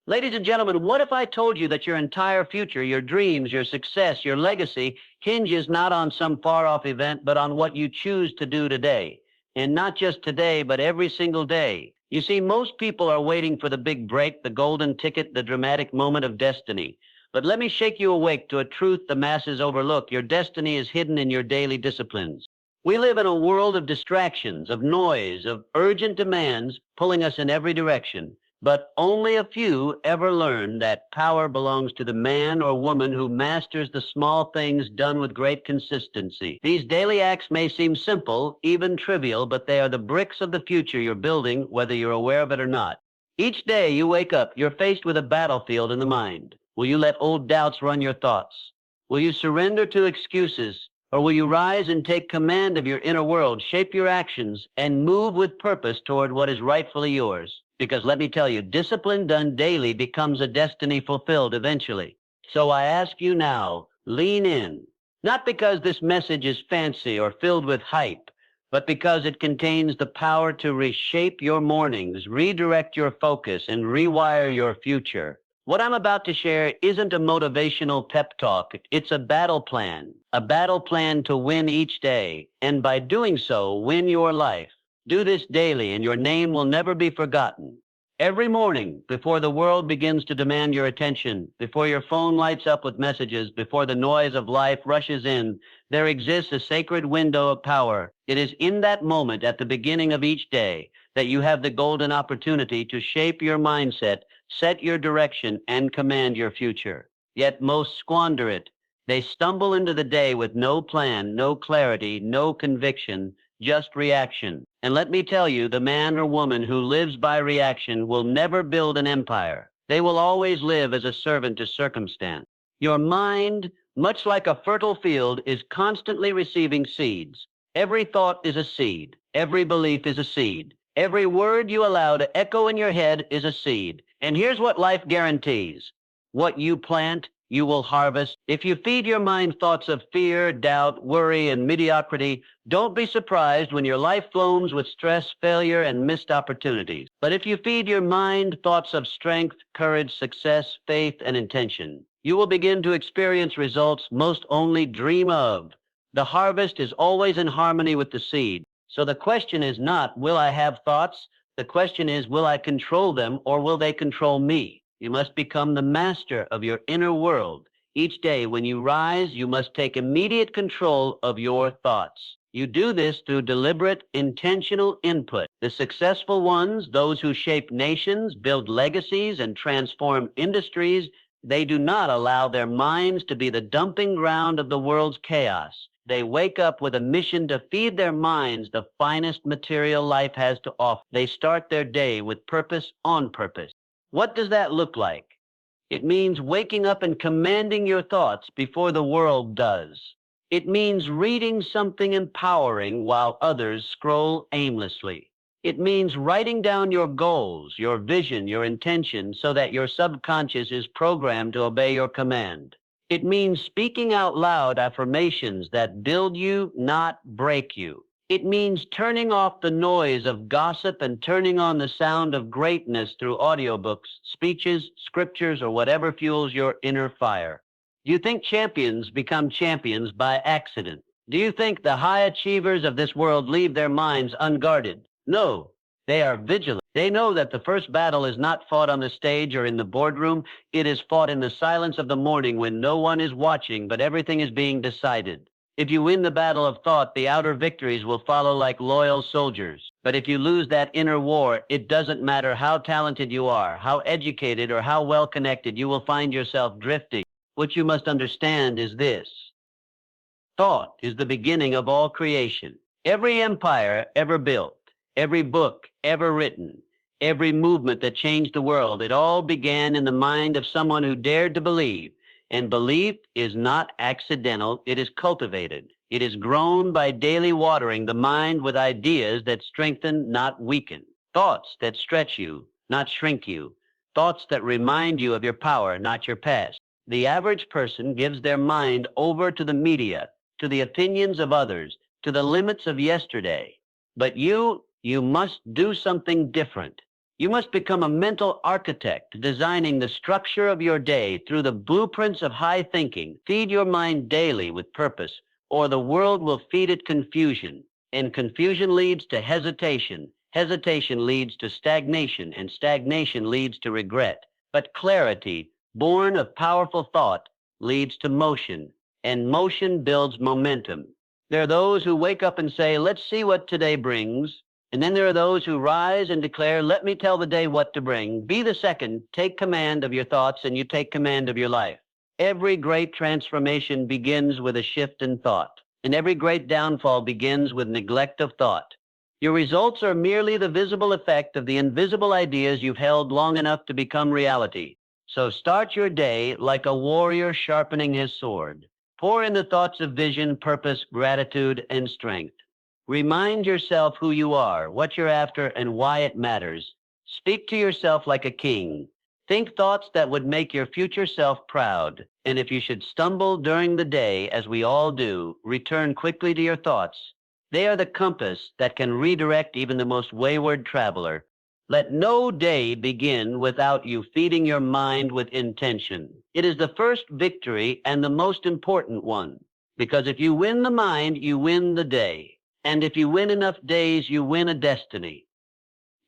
Ladies and gentlemen, what if I told you that your entire future, your dreams, your success, your legacy hinges not on some far-off event, but on what you choose to do today? And not just today, but every single day. You see, most people are waiting for the big break, the golden ticket, the dramatic moment of destiny. But let me shake you awake to a truth the masses overlook. Your destiny is hidden in your daily disciplines. We live in a world of distractions, of noise, of urgent demands pulling us in every direction. But only a few ever learn that power belongs to the man or woman who masters the small things done with great consistency. These daily acts may seem simple, even trivial, but they are the bricks of the future you're building, whether you're aware of it or not. Each day you wake up, you're faced with a battlefield in the mind. Will you let old doubts run your thoughts? Will you surrender to excuses? Or will you rise and take command of your inner world, shape your actions, and move with purpose toward what is rightfully yours? Because let me tell you, discipline done daily becomes a destiny fulfilled eventually. So I ask you now, lean in. Not because this message is fancy or filled with hype, but because it contains the power to reshape your mornings, redirect your focus, and rewire your future. What I'm about to share isn't a motivational pep talk. It's a battle plan to win each day, and by doing so, win your life. Do this daily, and your name will never be forgotten. Every morning, before the world begins to demand your attention, before your phone lights up with messages, before the noise of life rushes in, there exists a sacred window of power. It is in that moment at the beginning of each day that you have the golden opportunity to shape your mindset, set your direction, and command your future. Yet most squander it. They stumble into the day with no plan, no clarity, no conviction, just reaction. And let me tell you, the man or woman who lives by reaction will never build an empire. They will always live as a servant to circumstance. Your mind, much like a fertile field, is constantly receiving seeds. Every thought is a seed. Every belief is a seed. Every word you allow to echo in your head is a seed. And here's what life guarantees. What you plant, you will harvest. If you feed your mind thoughts of fear, doubt, worry, and mediocrity, don't be surprised when your life flows with stress, failure, and missed opportunities. But if you feed your mind thoughts of strength, courage, success, faith, and intention, you will begin to experience results most only dream of. The harvest is always in harmony with the seed. So the question is not, will I have thoughts? The question is, will I control them or will they control me? You must become the master of your inner world. Each day when you rise, you must take immediate control of your thoughts. You do this through deliberate, intentional input. The successful ones, those who shape nations, build legacies, and transform industries, they do not allow their minds to be the dumping ground of the world's chaos. They wake up with a mission to feed their minds the finest material life has to offer. They start their day with purpose on purpose. What does that look like? It means waking up and commanding your thoughts before the world does. It means reading something empowering while others scroll aimlessly. It means writing down your goals, your vision, your intention, so that your subconscious is programmed to obey your command. It means speaking out loud affirmations that build you, not break you. It means turning off the noise of gossip and turning on the sound of greatness through audiobooks, speeches, scriptures, or whatever fuels your inner fire. Do you think champions become champions by accident? Do you think the high achievers of this world leave their minds unguarded? No, they are vigilant. They know that the first battle is not fought on the stage or in the boardroom. It is fought in the silence of the morning when no one is watching, but everything is being decided. If you win the battle of thought, the outer victories will follow like loyal soldiers. But if you lose that inner war, it doesn't matter how talented you are, how educated, or how well connected, you will find yourself drifting. What you must understand is this. Thought is the beginning of all creation. Every empire ever built, every book ever written, every movement that changed the world, it all began in the mind of someone who dared to believe. And belief is not accidental, it is cultivated. It is grown by daily watering the mind with ideas that strengthen, not weaken. Thoughts that stretch you, not shrink you. Thoughts that remind you of your power, not your past. The average person gives their mind over to the media, to the opinions of others, to the limits of yesterday. But you must do something different. You must become a mental architect, designing the structure of your day through the blueprints of high thinking. Feed your mind daily with purpose, or the world will feed it confusion. And confusion leads to hesitation. Hesitation leads to stagnation, and stagnation leads to regret. But clarity, born of powerful thought, leads to motion, and motion builds momentum. There are those who wake up and say, let's see what today brings. And then there are those who rise and declare, let me tell the day what to bring. Be the second, take command of your thoughts, and you take command of your life. Every great transformation begins with a shift in thought, and every great downfall begins with neglect of thought. Your results are merely the visible effect of the invisible ideas you've held long enough to become reality. So start your day like a warrior sharpening his sword. Pour in the thoughts of vision, purpose, gratitude, and strength. Remind yourself who you are, what you're after, and why it matters. Speak to yourself like a king. Think thoughts that would make your future self proud. And if you should stumble during the day, as we all do, return quickly to your thoughts. They are the compass that can redirect even the most wayward traveler. Let no day begin without you feeding your mind with intention. It is the first victory and the most important one. Because if you win the mind, you win the day. And if you win enough days, you win a destiny.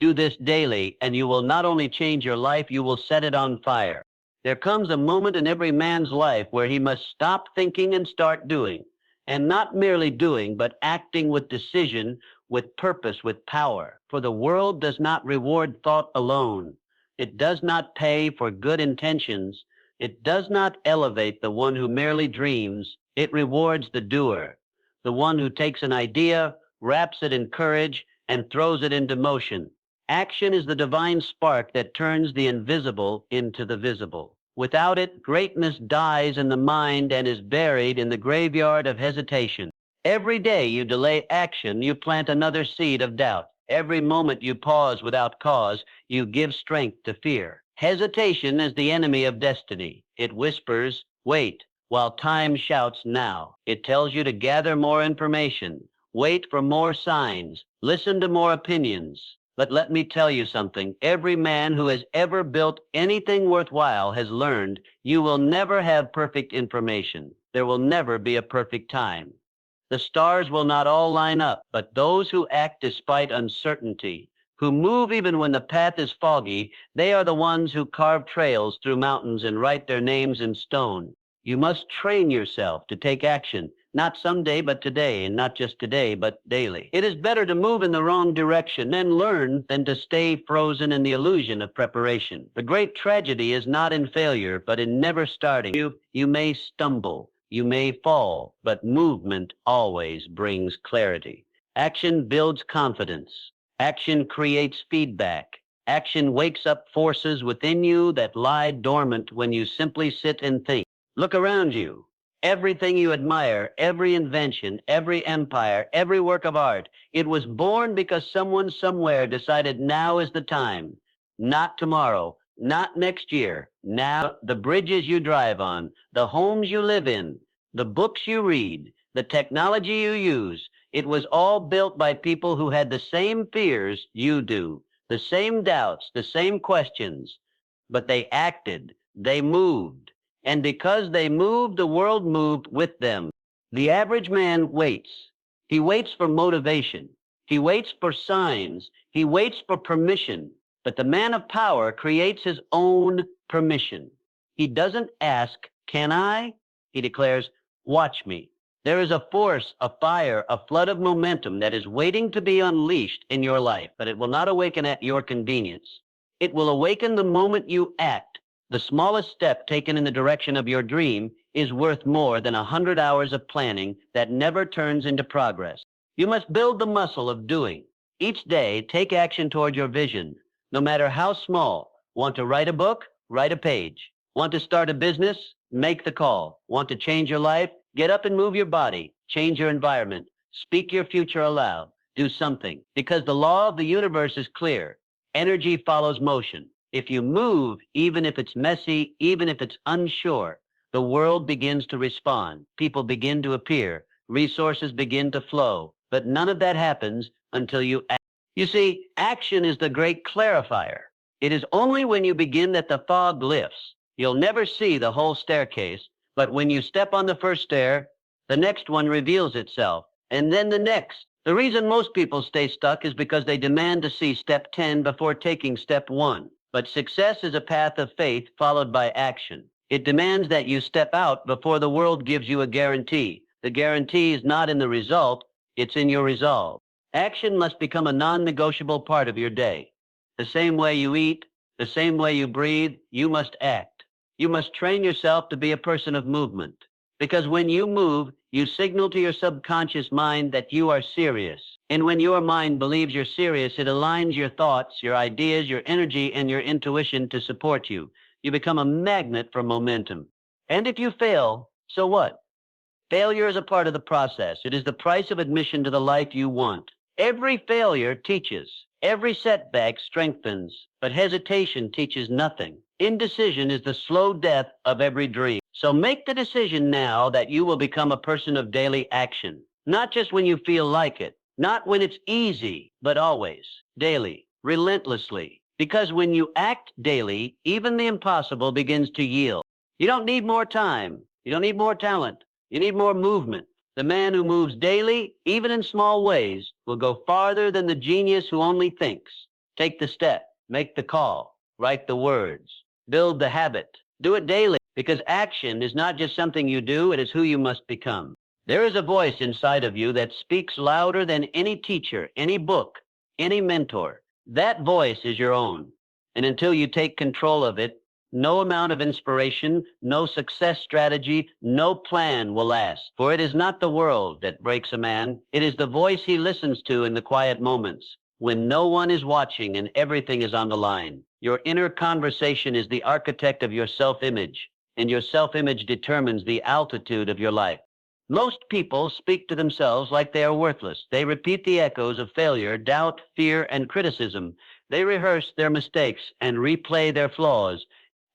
Do this daily, and you will not only change your life, you will set it on fire. There comes a moment in every man's life where he must stop thinking and start doing. And not merely doing, but acting with decision, with purpose, with power. For the world does not reward thought alone. It does not pay for good intentions. It does not elevate the one who merely dreams. It rewards the doer, the one who takes an idea, wraps it in courage, and throws it into motion. Action is the divine spark that turns the invisible into the visible. Without it, greatness dies in the mind and is buried in the graveyard of hesitation. Every day you delay action, you plant another seed of doubt. Every moment you pause without cause, you give strength to fear. Hesitation is the enemy of destiny. It whispers, wait, while time shouts now. It tells you to gather more information, wait for more signs, listen to more opinions. But let me tell you something. Every man who has ever built anything worthwhile has learned you will never have perfect information. There will never be a perfect time. The stars will not all line up, but those who act despite uncertainty, who move even when the path is foggy, they are the ones who carve trails through mountains and write their names in stone. You must train yourself to take action, not someday, but today, and not just today, but daily. It is better to move in the wrong direction and learn than to stay frozen in the illusion of preparation. The great tragedy is not in failure, but in never starting. You may stumble, you may fall, but movement always brings clarity. Action builds confidence. Action creates feedback. Action wakes up forces within you that lie dormant when you simply sit and think. Look around you. Everything you admire, every invention, every empire, every work of art, it was born because someone somewhere decided now is the time. Not tomorrow, not next year. Now, the bridges you drive on, the homes you live in, the books you read, the technology you use, it was all built by people who had the same fears you do, the same doubts, the same questions. But they acted, they moved. And because they moved, the world moved with them. The average man waits. He waits for motivation. He waits for signs. He waits for permission. But the man of power creates his own permission. He doesn't ask, can I? He declares, watch me. There is a force, a fire, a flood of momentum that is waiting to be unleashed in your life, but it will not awaken at your convenience. It will awaken the moment you act. The smallest step taken in the direction of your dream is worth more than 100 hours of planning that never turns into progress. You must build the muscle of doing. Each day, take action toward your vision, no matter how small. Want to write a book? Write a page. Want to start a business? Make the call. Want to change your life? Get up and move your body. Change your environment. Speak your future aloud. Do something. Because the law of the universe is clear. Energy follows motion. If you move, even if it's messy, even if it's unsure, the world begins to respond. People begin to appear. Resources begin to flow. But none of that happens until you act. You see, action is the great clarifier. It is only when you begin that the fog lifts. You'll never see the whole staircase, but when you step on the first stair, the next one reveals itself, and then the next. The reason most people stay stuck is because they demand to see step 10 before taking step 1. But success is a path of faith followed by action. It demands that you step out before the world gives you a guarantee. The guarantee is not in the result, it's in your resolve. Action must become a non-negotiable part of your day. The same way you eat, the same way you breathe, you must act. You must train yourself to be a person of movement. Because when you move, you signal to your subconscious mind that you are serious. And when your mind believes you're serious, it aligns your thoughts, your ideas, your energy, and your intuition to support you. You become a magnet for momentum. And if you fail, so what? Failure is a part of the process. It is the price of admission to the life you want. Every failure teaches. Every setback strengthens. But hesitation teaches nothing. Indecision is the slow death of every dream. So make the decision now that you will become a person of daily action. Not just when you feel like it. Not when it's easy, but always. Daily. Relentlessly. Because when you act daily, even the impossible begins to yield. You don't need more time. You don't need more talent. You need more movement. The man who moves daily, even in small ways, will go farther than the genius who only thinks. Take the step, make the call, write the words, build the habit. Do it daily, because action is not just something you do, it is who you must become. There is a voice inside of you that speaks louder than any teacher, any book, any mentor. That voice is your own. And until you take control of it, no amount of inspiration, no success strategy, no plan will last. For it is not the world that breaks a man. It is the voice he listens to in the quiet moments, when no one is watching and everything is on the line. Your inner conversation is the architect of your self-image, and your self-image determines the altitude of your life. Most people speak to themselves like they are worthless. They repeat the echoes of failure, doubt, fear, and criticism. They rehearse their mistakes and replay their flaws.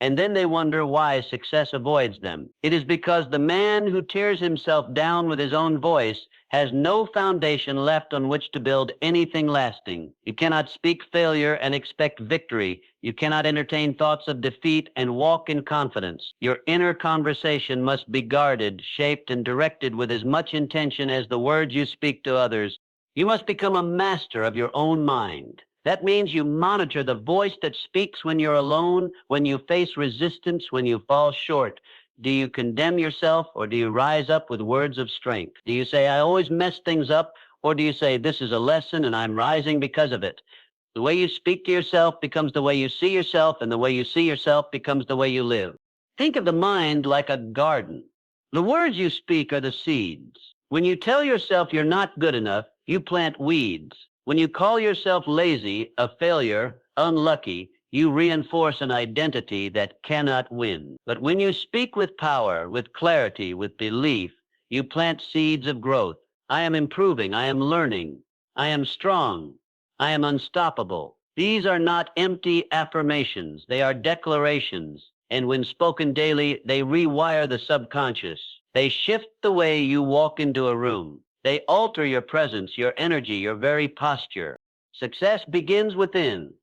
And then they wonder why success avoids them. It is because the man who tears himself down with his own voice has no foundation left on which to build anything lasting. You cannot speak failure and expect victory. You cannot entertain thoughts of defeat and walk in confidence. Your inner conversation must be guarded, shaped, and directed with as much intention as the words you speak to others. You must become a master of your own mind. That means you monitor the voice that speaks when you're alone, when you face resistance, when you fall short. Do you condemn yourself, or do you rise up with words of strength? Do you say, I always mess things up, or do you say, this is a lesson and I'm rising because of it? The way you speak to yourself becomes the way you see yourself, and the way you see yourself becomes the way you live. Think of the mind like a garden. The words you speak are the seeds. When you tell yourself you're not good enough, you plant weeds. When you call yourself lazy, a failure, unlucky, you reinforce an identity that cannot win. But when you speak with power, with clarity, with belief, you plant seeds of growth. I am improving. I am learning. I am strong. I am unstoppable. These are not empty affirmations. They are declarations. And when spoken daily, they rewire the subconscious. They shift the way you walk into a room. They alter your presence, your energy, your very posture. Success begins within.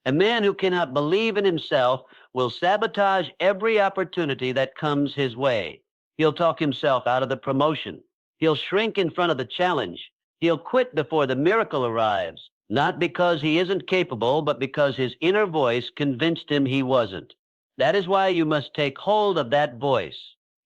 A man who cannot believe in himself will sabotage every opportunity that comes his way. He'll talk himself out of the promotion. He'll shrink in front of the challenge. He'll quit before the miracle arrives, not because he isn't capable, but because his inner voice convinced him he wasn't. That is why you must take hold of that voice.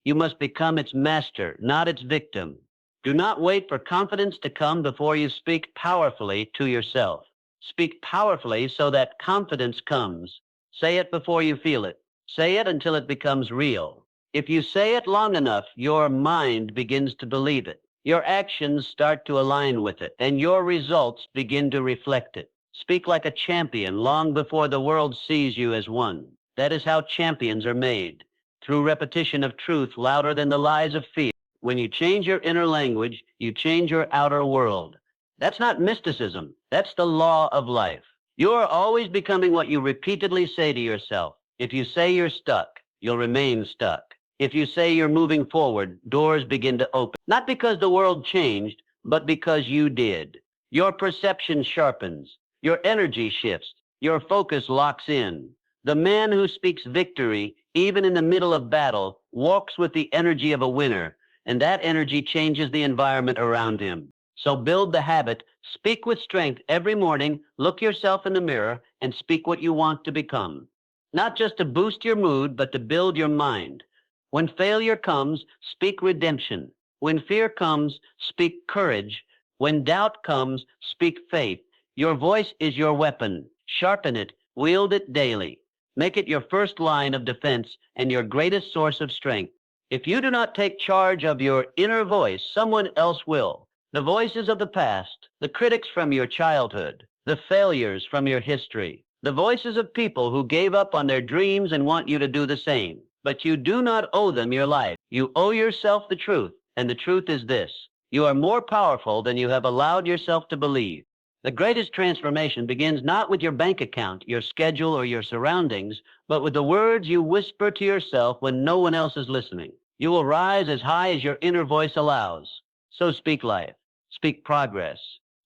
You must become its master, not its victim. Do not wait for confidence to come before you speak powerfully to yourself. Speak powerfully so that confidence comes. Say it before you feel it. Say it until it becomes real. If you say it long enough, your mind begins to believe it. Your actions start to align with it, and your results begin to reflect it. Speak like a champion long before the world sees you as one. That is how champions are made, through repetition of truth louder than the lies of fear. When you change your inner language, you change your outer world. That's not mysticism. That's the law of life. You're always becoming what you repeatedly say to yourself. If you say you're stuck, you'll remain stuck. If you say you're moving forward, doors begin to open. Not because the world changed, but because you did. Your perception sharpens. Your energy shifts. Your focus locks in. The man who speaks victory, even in the middle of battle, walks with the energy of a winner, and that energy changes the environment around him. So build the habit, speak with strength every morning, look yourself in the mirror, and speak what you want to become. Not just to boost your mood, but to build your mind. When failure comes, speak redemption. When fear comes, speak courage. When doubt comes, speak faith. Your voice is your weapon. Sharpen it, wield it daily. Make it your first line of defense and your greatest source of strength. If you do not take charge of your inner voice, someone else will. The voices of the past, the critics from your childhood, the failures from your history, the voices of people who gave up on their dreams and want you to do the same. But you do not owe them your life. You owe yourself the truth, and the truth is this: you are more powerful than you have allowed yourself to believe. The greatest transformation begins not with your bank account, your schedule, or your surroundings, but with the words you whisper to yourself when no one else is listening. You will rise as high as your inner voice allows. So speak life, speak progress,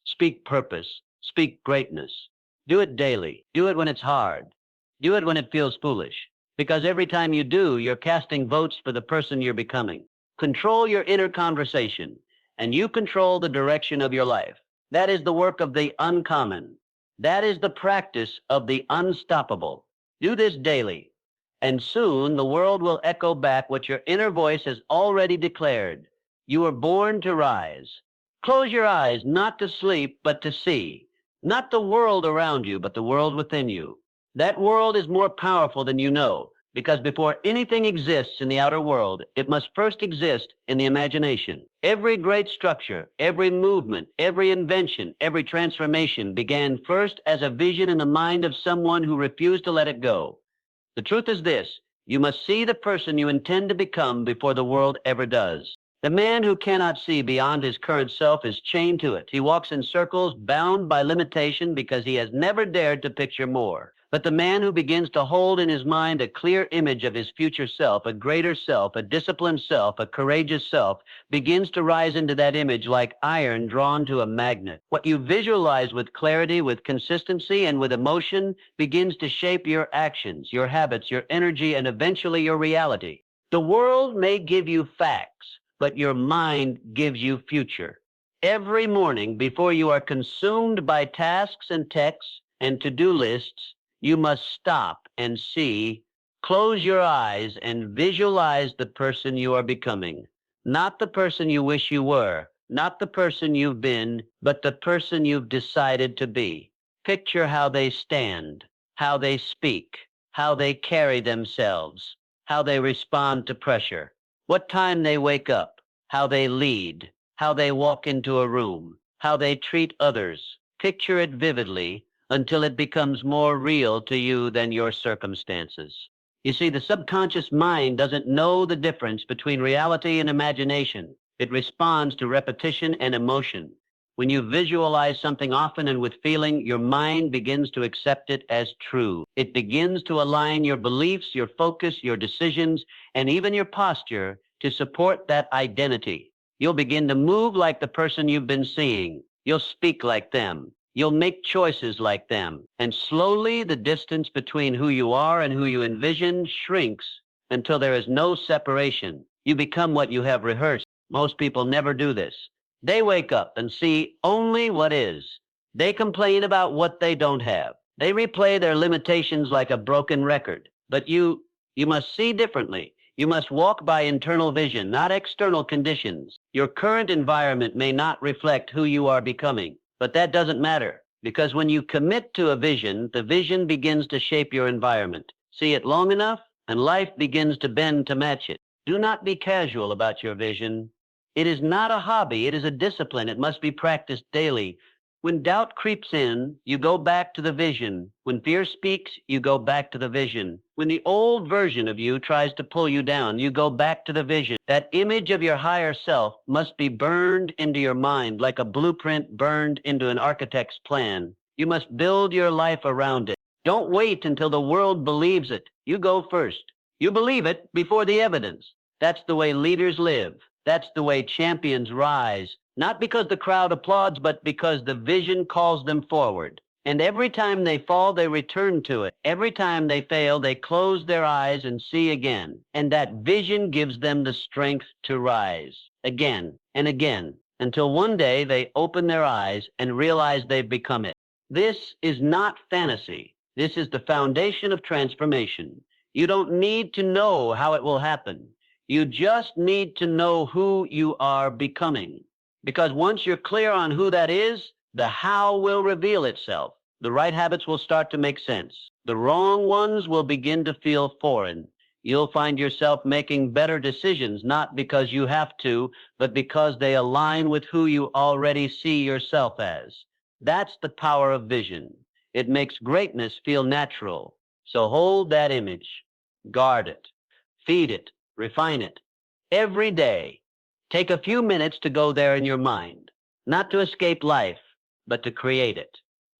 speak purpose, speak greatness. Do it daily. Do it when it's hard. Do it when it feels foolish. Because every time you do, you're casting votes for the person you're becoming. Control your inner conversation, and you control the direction of your life. That is the work of the uncommon. That is the practice of the unstoppable. Do this daily, and soon the world will echo back what your inner voice has already declared. You were born to rise. Close your eyes, not to sleep, but to see. Not the world around you, but the world within you. That world is more powerful than you know, because before anything exists in the outer world, it must first exist in the imagination. Every great structure, every movement, every invention, every transformation began first as a vision in the mind of someone who refused to let it go. The truth is this: you must see the person you intend to become before the world ever does. The man who cannot see beyond his current self is chained to it. He walks in circles, bound by limitation because he has never dared to picture more. But the man who begins to hold in his mind a clear image of his future self, a greater self, a disciplined self, a courageous self, begins to rise into that image like iron drawn to a magnet. What you visualize with clarity, with consistency, and with emotion begins to shape your actions, your habits, your energy, and eventually your reality. The world may give you facts, but your mind gives you future. Every morning, before you are consumed by tasks and texts and to-do lists, you must stop and see, close your eyes, and visualize the person you are becoming. Not the person you wish you were, not the person you've been, but the person you've decided to be. Picture how they stand, how they speak, how they carry themselves, how they respond to pressure, what time they wake up, how they lead, how they walk into a room, how they treat others. Picture it vividly until it becomes more real to you than your circumstances. You see, the subconscious mind doesn't know the difference between reality and imagination. It responds to repetition and emotion. When you visualize something often and with feeling, your mind begins to accept it as true. It begins to align your beliefs, your focus, your decisions, and even your posture to support that identity. You'll begin to move like the person you've been seeing. You'll speak like them. You'll make choices like them. And slowly the distance between who you are and who you envision shrinks until there is no separation. You become what you have rehearsed. Most people never do this. They wake up and see only what is. They complain about what they don't have. They replay their limitations like a broken record. But you must see differently. You must walk by internal vision, not external conditions. Your current environment may not reflect who you are becoming. But that doesn't matter, because when you commit to a vision, the vision begins to shape your environment. See it long enough, and life begins to bend to match it. Do not be casual about your vision. It is not a hobby. It is a discipline. It must be practiced daily. When doubt creeps in, you go back to the vision. When fear speaks, you go back to the vision. When the old version of you tries to pull you down, you go back to the vision. That image of your higher self must be burned into your mind like a blueprint burned into an architect's plan. You must build your life around it. Don't wait until the world believes it. You go first. You believe it before the evidence. That's the way leaders live. That's the way champions rise. Not because the crowd applauds, but because the vision calls them forward. And every time they fall, they return to it. Every time they fail, they close their eyes and see again. And that vision gives them the strength to rise again and again until one day they open their eyes and realize they've become it. This is not fantasy. This is the foundation of transformation. You don't need to know how it will happen. You just need to know who you are becoming. Because once you're clear on who that is, the how will reveal itself. The right habits will start to make sense. The wrong ones will begin to feel foreign. You'll find yourself making better decisions, not because you have to, but because they align with who you already see yourself as. That's the power of vision. It makes greatness feel natural. So hold that image, guard it, feed it, refine it. Every day, take a few minutes to go there in your mind, not to escape life, but to create it.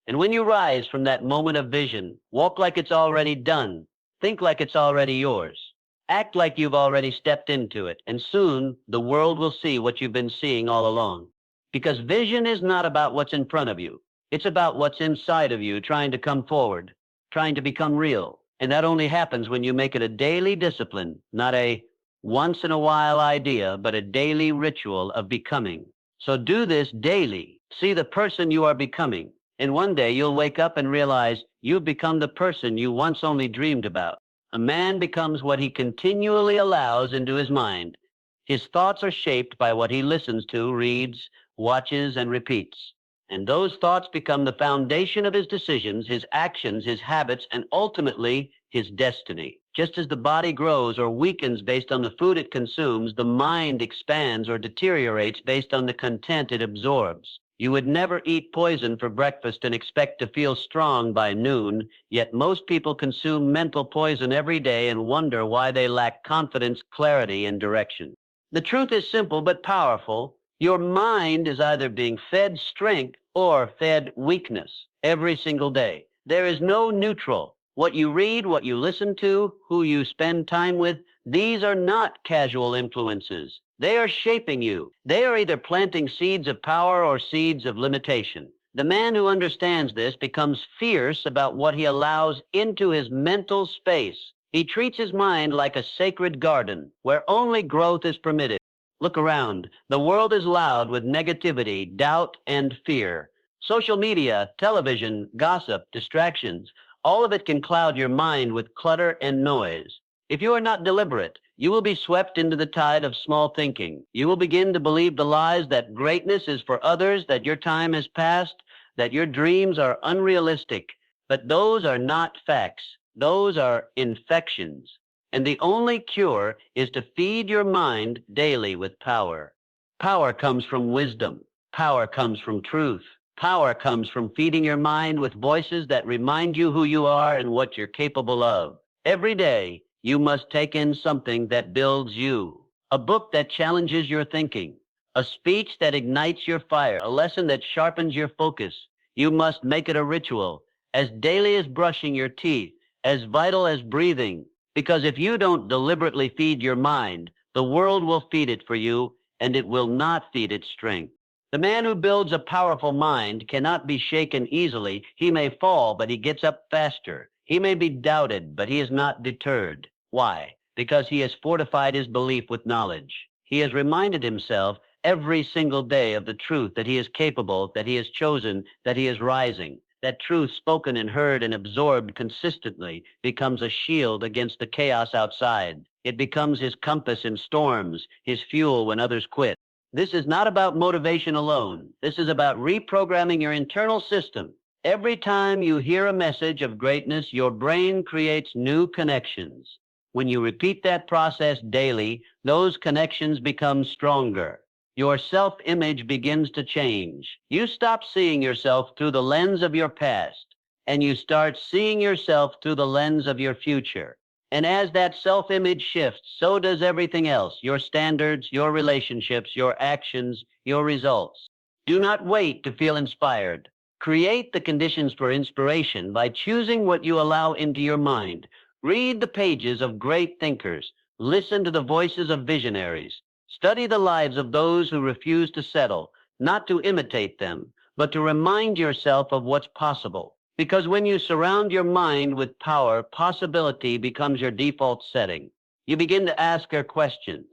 And when you rise from that moment of vision, walk like it's already done. Think like it's already yours. Act like you've already stepped into it. And soon the world will see what you've been seeing all along. Because vision is not about what's in front of you. It's about what's inside of you trying to come forward, trying to become real. And that only happens when you make it a daily discipline, not a once in a while idea, but a daily ritual of becoming. So do this daily. See the person you are becoming. And one day you'll wake up and realize you've become the person you once only dreamed about. A man becomes what he continually allows into his mind. His thoughts are shaped by what he listens to, reads, watches, and repeats. And those thoughts become the foundation of his decisions, his actions, his habits, and ultimately his destiny. Just as the body grows or weakens based on the food it consumes, the mind expands or deteriorates based on the content it absorbs. You would never eat poison for breakfast and expect to feel strong by noon, yet most people consume mental poison every day and wonder why they lack confidence, clarity, and direction. The truth is simple but powerful. Your mind is either being fed strength or fed weakness every single day. There is no neutral. What you read, what you listen to, who you spend time with, these are not casual influences. They are shaping you. They are either planting seeds of power or seeds of limitation. The man who understands this becomes fierce about what he allows into his mental space. He treats his mind like a sacred garden where only growth is permitted. Look around. The world is loud with negativity, doubt, and fear. Social media, television, gossip, distractions, all of it can cloud your mind with clutter and noise. If you are not deliberate, you will be swept into the tide of small thinking. You will begin to believe the lies that greatness is for others, that your time has passed, that your dreams are unrealistic. But those are not facts. Those are infections. And the only cure is to feed your mind daily with power. Power comes from wisdom. Power comes from truth. Power comes from feeding your mind with voices that remind you who you are and what you're capable of. Every day, you must take in something that builds you. A book that challenges your thinking. A speech that ignites your fire. A lesson that sharpens your focus. You must make it a ritual, as daily as brushing your teeth, as vital as breathing. Because if you don't deliberately feed your mind, the world will feed it for you, and it will not feed its strength. The man who builds a powerful mind cannot be shaken easily. He may fall, but he gets up faster. He may be doubted, but he is not deterred. Why? Because he has fortified his belief with knowledge. He has reminded himself every single day of the truth that he is capable, that he is chosen, that he is rising. That truth spoken and heard and absorbed consistently becomes a shield against the chaos outside. It becomes his compass in storms, his fuel when others quit. This is not about motivation alone. This is about reprogramming your internal system. Every time you hear a message of greatness, your brain creates new connections. When you repeat that process daily, those connections become stronger. Your self-image begins to change. You stop seeing yourself through the lens of your past, and you start seeing yourself through the lens of your future. And as that self-image shifts, so does everything else, your standards, your relationships, your actions, your results. Do not wait to feel inspired. Create the conditions for inspiration by choosing what you allow into your mind. Read the pages of great thinkers. Listen to the voices of visionaries. Study the lives of those who refuse to settle. not to imitate them, but to remind yourself of what's possible. Because when you surround your mind with power, possibility becomes your default setting. You begin to ask her questions.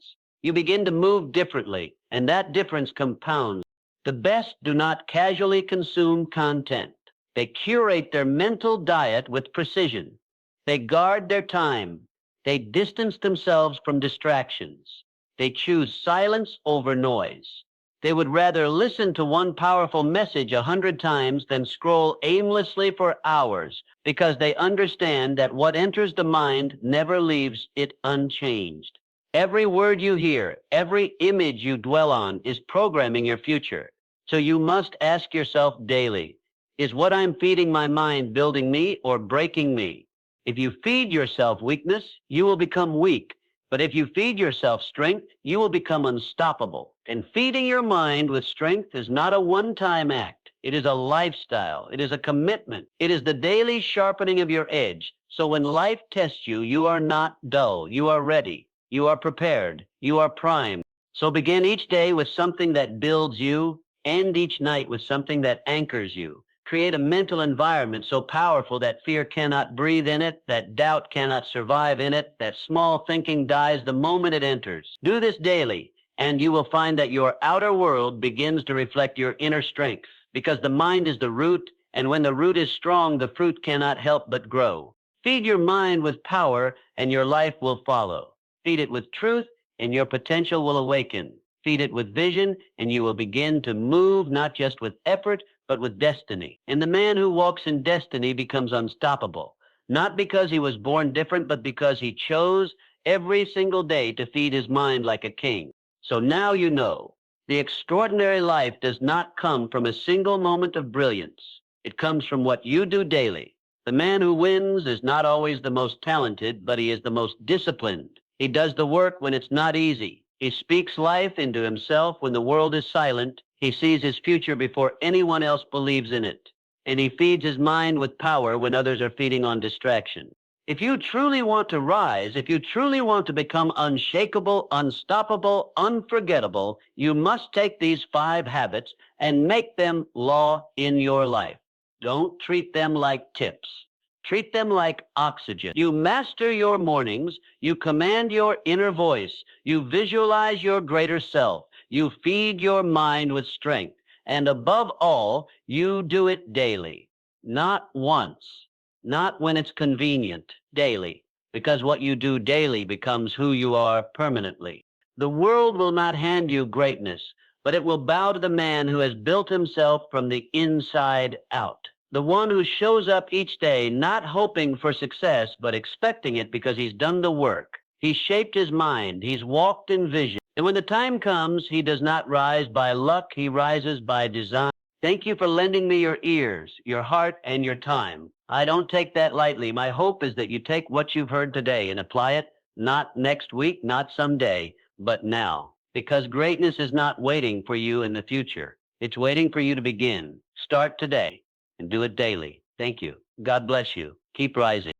You begin to move differently, and that difference compounds. The best do not casually consume content. They curate their mental diet with precision. They guard their time. They distance themselves from distractions. They choose silence over noise. They would rather listen to one powerful message 100 times than scroll aimlessly for hours because they understand that what enters the mind never leaves it unchanged. Every word you hear, every image you dwell on is programming your future. So you must ask yourself daily, is what I'm feeding my mind building me or breaking me? If you feed yourself weakness, you will become weak. But if you feed yourself strength, you will become unstoppable. And feeding your mind with strength is not a one-time act. It is a lifestyle. It is a commitment. It is the daily sharpening of your edge. So when life tests you, you are not dull. You are ready. You are prepared. You are primed. So begin each day with something that builds you. End each night with something that anchors you. Create a mental environment so powerful that fear cannot breathe in it, that doubt cannot survive in it, that small thinking dies the moment it enters. Do this daily, and you will find that your outer world begins to reflect your inner strength, because the mind is the root, and when the root is strong, the fruit cannot help but grow. Feed your mind with power, and your life will follow. Feed it with truth, and your potential will awaken. Feed it with vision, and you will begin to move not just with effort, but with destiny. And the man who walks in destiny becomes unstoppable, not because he was born different, but because he chose every single day to feed his mind like a king. So now you know, the extraordinary life does not come from a single moment of brilliance. It comes from what you do daily. The man who wins is not always the most talented, but he is the most disciplined. He does the work when it's not easy. He speaks life into himself when the world is silent. He sees his future before anyone else believes in it. And he feeds his mind with power when others are feeding on distraction. If you truly want to rise, if you truly want to become unshakable, unstoppable, unforgettable, you must take these 5 habits and make them law in your life. Don't treat them like tips. Treat them like oxygen. You master your mornings. You command your inner voice. You visualize your greater self. You feed your mind with strength. And above all, you do it daily. Not once. Not when it's convenient. Daily. Because what you do daily becomes who you are permanently. The world will not hand you greatness, but it will bow to the man who has built himself from the inside out. The one who shows up each day not hoping for success, but expecting it because he's done the work. He's shaped his mind. He's walked in vision. And when the time comes, he does not rise by luck. He rises by design. Thank you for lending me your ears, your heart, and your time. I don't take that lightly. My hope is that you take what you've heard today and apply it, not next week, not someday, but now. Because greatness is not waiting for you in the future. It's waiting for you to begin. Start today. And do it daily. Thank you. God bless you. Keep rising.